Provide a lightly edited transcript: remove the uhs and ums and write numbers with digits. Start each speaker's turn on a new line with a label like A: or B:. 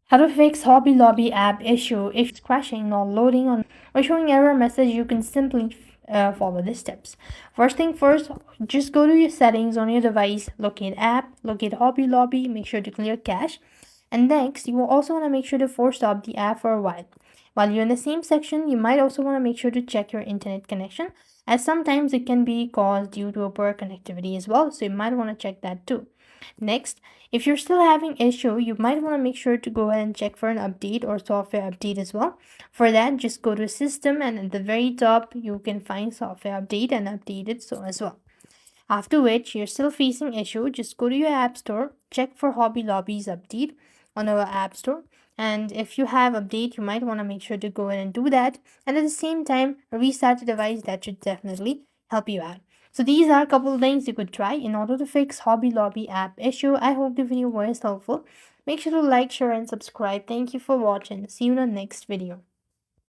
A: How to fix Hobby Lobby app issue if it's crashing, not loading, or showing error message. You can simply follow the steps. First thing first, just go to your settings on your device, locate app, locate Hobby Lobby, make sure to clear cache. And next, you will also want to make sure to force stop the app for a while. While you're in the same section, you might also want to make sure to check your internet connection, as sometimes it can be caused due to a poor connectivity as well. So you might want to check that too. Next, if you're still having issue, you might want to make sure to go ahead and check for an update or software update as well. For that, just go to system and at the very top, you can find software update and update it so as well. After which, you're still facing issue, just go to your app store, check for Hobby Lobby's update on our app store. And if you have update, you might want to make sure to go ahead and do that. And at the same time, restart the device. That should definitely help you out. So these are a couple of things you could try in order to fix Hobby Lobby app issue. I hope the video was helpful. Make sure to like, share, and subscribe. Thank you for watching. See you in the next video.